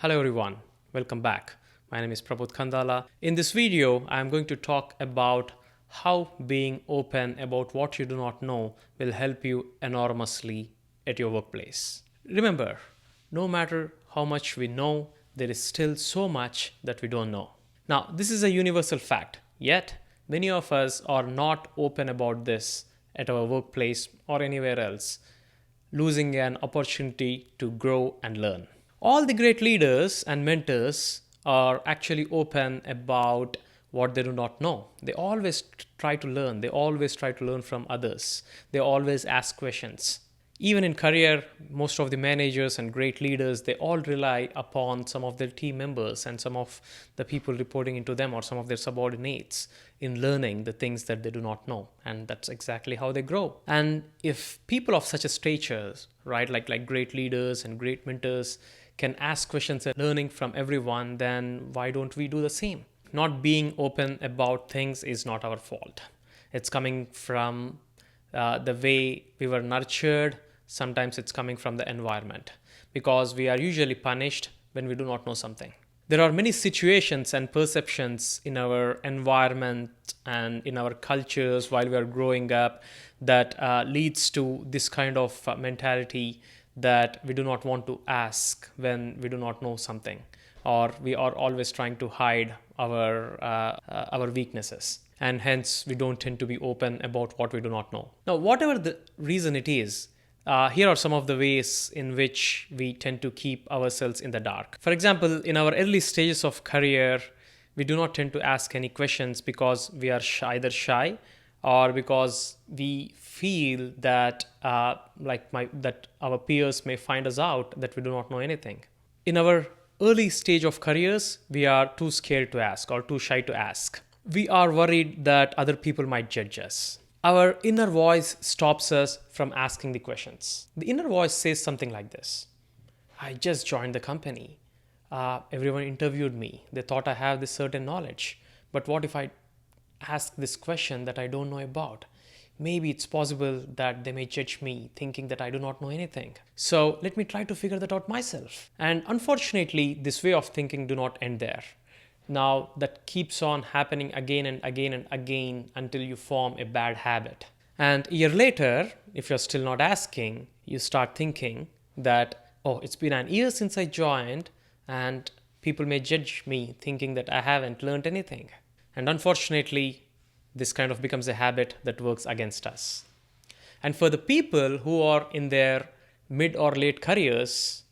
Hello everyone, welcome back. My name is Prabodh Khandala. In this video, I am going to talk about how being open about what you do not know will help you enormously at your workplace. Remember, no matter how much we know, there is still so much that we don't know. Now, this is a universal fact, yet many of us are not open about this at our workplace or anywhere else, losing an opportunity to grow and learn. All the great leaders and mentors are actually open about what they do not know. They always try to learn. They always try to learn from others. They always ask questions. Even in career, most of the managers and great leaders, they all rely upon some of their team members and some of the people reporting into them or some of their subordinates in learning the things that they do not know. And that's exactly how they grow. And if people of such a stature, right, like great leaders and great mentors can ask questions and learning from everyone, then why don't we do the same? Not being open about things is not our fault. It's coming from the way we were nurtured. Sometimes it's coming from the environment because we are usually punished when we do not know something. There are many situations and perceptions in our environment and in our cultures while we are growing up that leads to this kind of mentality that we do not want to ask when we do not know something, or we are always trying to hide our weaknesses, and hence we don't tend to be open about what we do not know. Now, whatever the reason it is, here are some of the ways in which we tend to keep ourselves in the dark. For example, in our early stages of career, we do not tend to ask any questions because we are either shy or because we feel that that our peers may find us out that we do not know anything. In our early stage of careers, we are too scared to ask or too shy to ask. We are worried that other people might judge us. Our inner voice stops us from asking the questions. The inner voice says something like this: I just joined the company. Everyone interviewed me. They thought I have this certain knowledge. But what if I ask this question that I don't know about? Maybe it's possible that they may judge me thinking that I do not know anything. So let me try to figure that out myself. And unfortunately, this way of thinking do not end there. Now that keeps on happening again and again and again until you form a bad habit. And a year later, if you're still not asking, you start thinking that, oh, it's been an year since I joined and people may judge me thinking that I haven't learned anything. And unfortunately, this kind of becomes a habit that works against us. And for the people who are in their mid or late careers,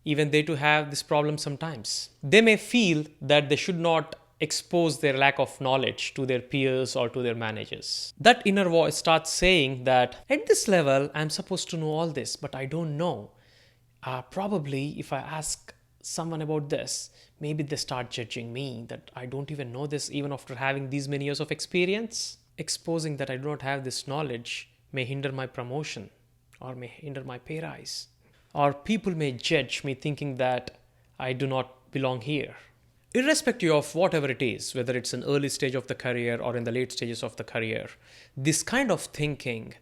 even they too have this problem sometimes. They may feel that they should not expose their lack of knowledge to their peers or to their managers. That inner voice starts saying that at this level, I'm supposed to know all this, but I don't know. Probably if I ask someone about this, maybe they start judging me that I don't even know this even after having these many years of experience. Exposing that I do not have this knowledge may hinder my promotion or may hinder my pay rise. Or people may judge me thinking that I do not belong here. Irrespective of whatever it is, whether it's an early stage of the career or in the late stages of the career, this kind of thinking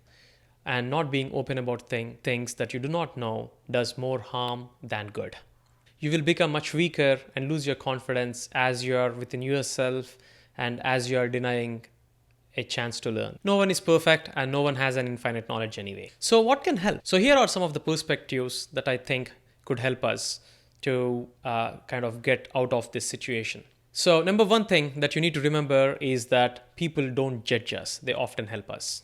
and not being open about things that you do not know does more harm than good. You will become much weaker and lose your confidence as you are within yourself and as you are denying a chance to learn. No one is perfect and no one has an infinite knowledge anyway. So what can help? So here are some of the perspectives that I think could help us to kind of get out of this situation. So number one thing that you need to remember is that people don't judge us. They often help us.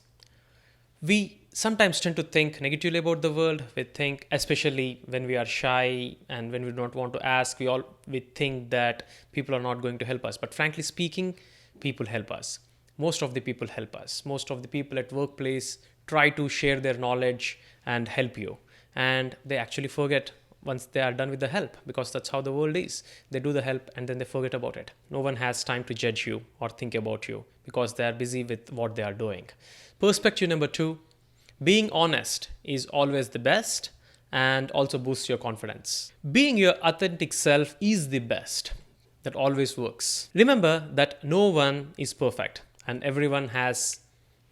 We sometimes tend to think negatively about the world. We think, especially when we are shy and when we do not want to ask, we think that people are not going to help us. But frankly speaking, people help us. Most of the people help us. Most of the people at workplace try to share their knowledge and help you. And they actually forget once they are done with the help, because that's how the world is. They do the help and then they forget about it. No one has time to judge you or think about you because they are busy with what they are doing. Perspective number two, being honest is always the best and also boosts your confidence. Being your authentic self is the best. That always works. Remember that no one is perfect and everyone has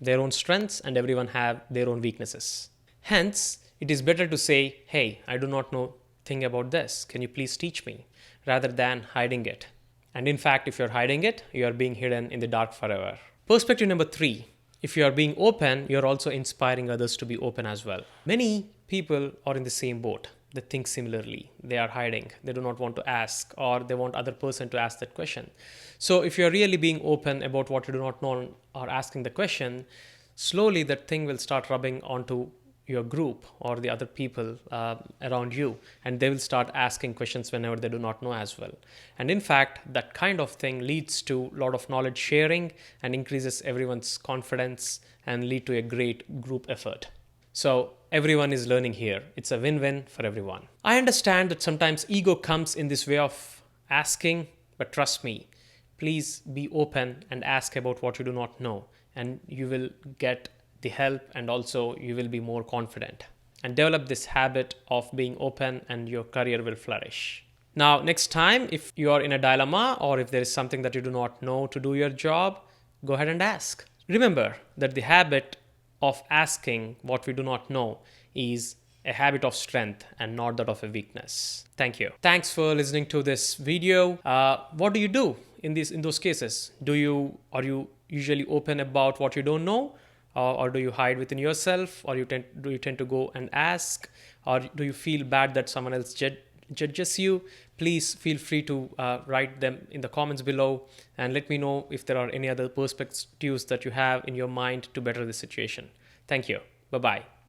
their own strengths and everyone have their own weaknesses. Hence, it is better to say, hey, I do not know thing about this? Can you please teach me? Rather than hiding it. And in fact, if you're hiding it, you are being hidden in the dark forever. Perspective number 3. If you are being open, you're also inspiring others to be open as well. Many people are in the same boat. They think similarly. They are hiding. They do not want to ask, or they want other person to ask that question. So if you're really being open about what you do not know or asking the question, slowly that thing will start rubbing onto your group or the other people around you, and they will start asking questions whenever they do not know as well. And in fact, that kind of thing leads to a lot of knowledge sharing and increases everyone's confidence and lead to a great group effort. So everyone is learning here. It's a win-win for everyone. I understand that sometimes ego comes in this way of asking, but trust me, please be open and ask about what you do not know, and you will get the help, and also you will be more confident and develop this habit of being open, and your career will flourish. Now, next time, if you are in a dilemma or if there is something that you do not know to do your job, go ahead and ask. Remember that the habit of asking what we do not know is a habit of strength and not that of a weakness. Thank you. Thanks for listening to this video. What do you do in those cases? Are you usually open about what you don't know? Or do you hide within yourself, or do you tend to go and ask, or do you feel bad that someone else judges you? Please feel free to write them in the comments below, and let me know if there are any other perspectives that you have in your mind to better the situation. Thank you. Bye-bye.